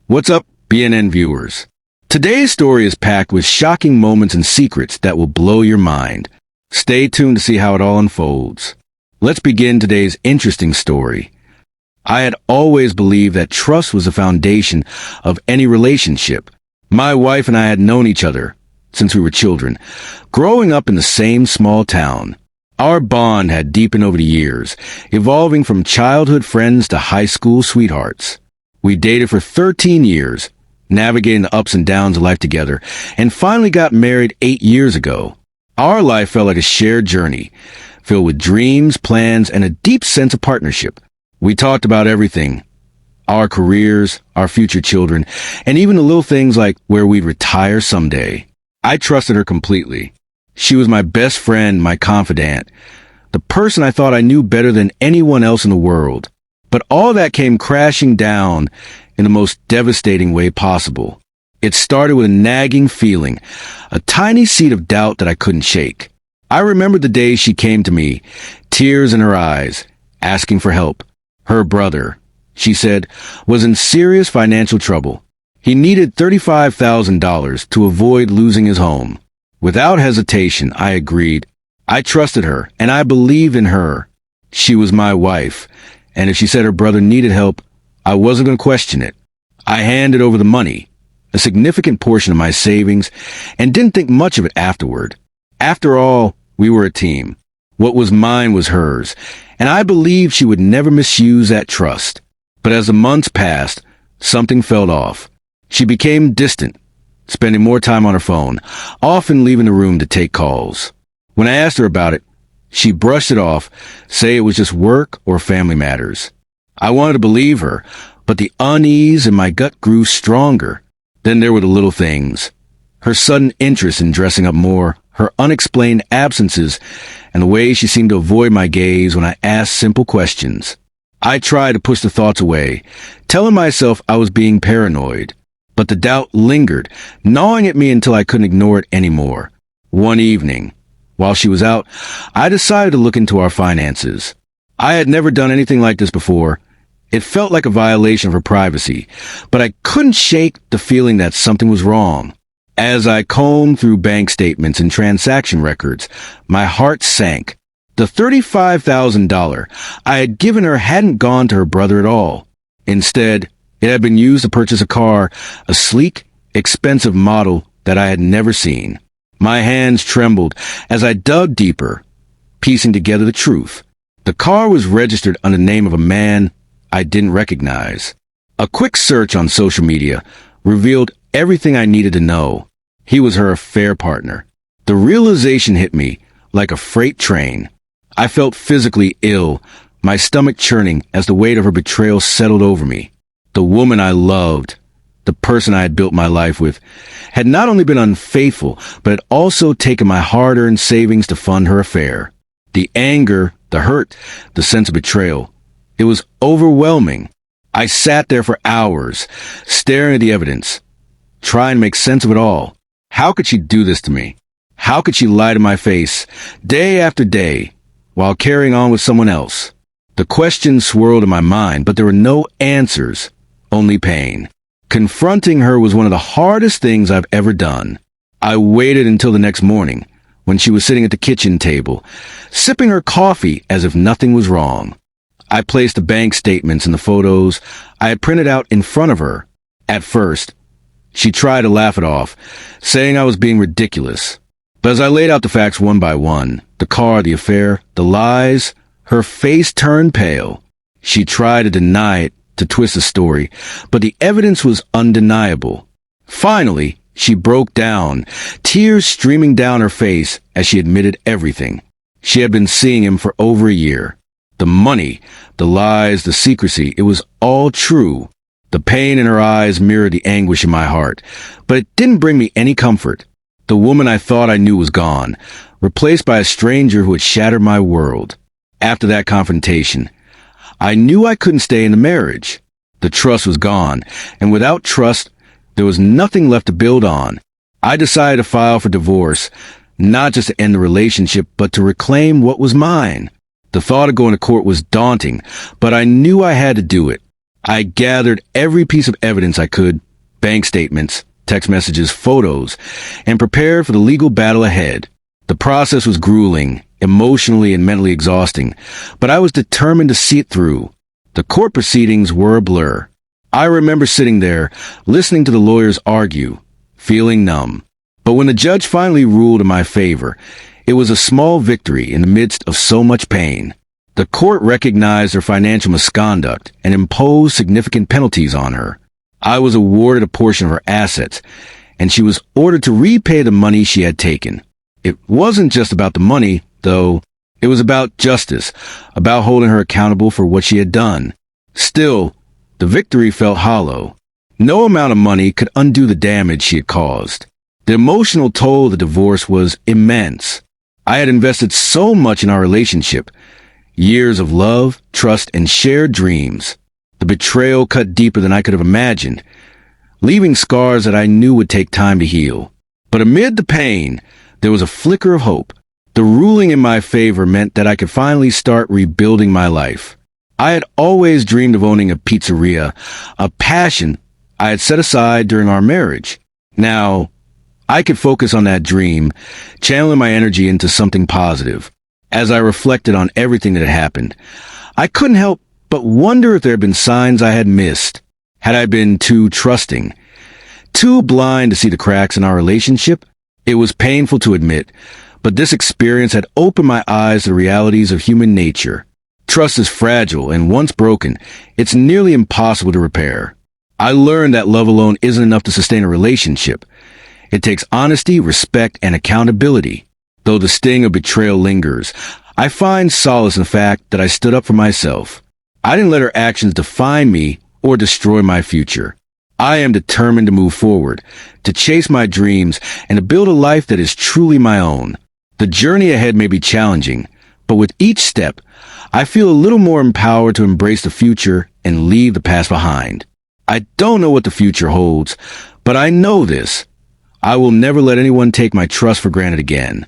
What's up, BNN viewers? Today's story is packed with shocking moments and secrets that will blow your mind. Stay tuned to see how it all unfolds. Let's begin today's interesting story. I had always believed that trust was the foundation of any relationship. My wife and I had known each other since we were children, growing up in the same small town. Our bond had deepened over the years, evolving from childhood friends to high school sweethearts. We dated for 13 years, navigating the ups and downs of life together, and finally got married 8 years ago. Our life felt like a shared journey, filled with dreams, plans, and a deep sense of partnership. We talked about everything: our careers, our future children, and even the little things like where we'd retire someday. I trusted her completely. She was my best friend, my confidant, the person I thought I knew better than anyone else in the world. But all that came crashing down in the most devastating way possible. It started with a nagging feeling, a tiny seed of doubt that I couldn't shake. I remembered the day she came to me, tears in her eyes, asking for help. Her brother, she said, was in serious financial trouble. He needed $35,000 to avoid losing his home. Without hesitation, I agreed. I trusted her, and I believed in her. She was my wife, and if she said her brother needed help, I wasn't going to question it. I handed over the money, a significant portion of my savings, and didn't think much of it afterward. After all, we were a team. What was mine was hers, and I believed she would never misuse that trust. But as the months passed, something fell off. She became distant, spending more time on her phone, often leaving the room to take calls. When I asked her about it, she brushed it off, saying it was just work or family matters. I wanted to believe her, but the unease in my gut grew stronger. Then there were the little things: her sudden interest in dressing up more, her unexplained absences, and the way she seemed to avoid my gaze when I asked simple questions. I tried to push the thoughts away, telling myself I was being paranoid. But the doubt lingered, gnawing at me until I couldn't ignore it anymore. One evening, while she was out, I decided to look into our finances. I had never done anything like this before. It felt like a violation of her privacy, but I couldn't shake the feeling that something was wrong. As I combed through bank statements and transaction records, my heart sank. The $35,000 I had given her hadn't gone to her brother at all. Instead, it had been used to purchase a car, a sleek, expensive model that I had never seen. My hands trembled as I dug deeper, piecing together the truth. The car was registered under the name of a man I didn't recognize. A quick search on social media revealed everything I needed to know. He was her affair partner. The realization hit me like a freight train. I felt physically ill, my stomach churning as the weight of her betrayal settled over me. The woman I loved, the person I had built my life with, had not only been unfaithful, but had also taken my hard-earned savings to fund her affair. The anger, the hurt, the sense of betrayal. It was overwhelming. I sat there for hours, staring at the evidence, trying to make sense of it all. How could she do this to me? How could she lie to my face, day after day, while carrying on with someone else? The questions swirled in my mind, but there were no answers, only pain. Confronting her was one of the hardest things I've ever done. I waited until the next morning, when she was sitting at the kitchen table, sipping her coffee as if nothing was wrong. I placed the bank statements and the photos I had printed out in front of her. At first, she tried to laugh it off, saying I was being ridiculous. But as I laid out the facts one by one, the car, the affair, the lies, her face turned pale. She tried to deny it, to twist the story, but the evidence was undeniable. Finally, she broke down, tears streaming down her face as she admitted everything. She had been seeing him for over a year. The money, the lies, the secrecy, it was all true. The pain in her eyes mirrored the anguish in my heart, but it didn't bring me any comfort. The woman I thought I knew was gone, replaced by a stranger who had shattered my world. After that confrontation, I knew I couldn't stay in the marriage. The trust was gone, and without trust, there was nothing left to build on. I decided to file for divorce, not just to end the relationship, but to reclaim what was mine. The thought of going to court was daunting, but I knew I had to do it. I gathered every piece of evidence I could, bank statements, text messages, photos, and prepared for the legal battle ahead. The process was grueling, emotionally and mentally exhausting, but I was determined to see it through. The court proceedings were a blur. I remember sitting there, listening to the lawyers argue, feeling numb. But when the judge finally ruled in my favor, it was a small victory in the midst of so much pain. The court recognized her financial misconduct and imposed significant penalties on her. I was awarded a portion of her assets, and she was ordered to repay the money she had taken. It wasn't just about the money, though. It was about justice, about holding her accountable for what she had done. Still, the victory felt hollow. No amount of money could undo the damage she had caused. The emotional toll of the divorce was immense. I had invested so much in our relationship. Years of love, trust, and shared dreams. The betrayal cut deeper than I could have imagined, leaving scars that I knew would take time to heal. But amid the pain, there was a flicker of hope. The ruling in my favor meant that I could finally start rebuilding my life. I had always dreamed of owning a pizzeria, a passion I had set aside during our marriage. Now, I could focus on that dream, channeling my energy into something positive. As I reflected on everything that had happened, I couldn't help but wonder if there had been signs I had missed. Had I been too trusting, too blind to see the cracks in our relationship? It was painful to admit, but this experience had opened my eyes to the realities of human nature. Trust is fragile, and once broken, it's nearly impossible to repair. I learned that love alone isn't enough to sustain a relationship. It takes honesty, respect, and accountability. Though the sting of betrayal lingers, I find solace in the fact that I stood up for myself. I didn't let her actions define me or destroy my future. I am determined to move forward, to chase my dreams, and to build a life that is truly my own. The journey ahead may be challenging, but with each step, I feel a little more empowered to embrace the future and leave the past behind. I don't know what the future holds, but I know this. I will never let anyone take my trust for granted again.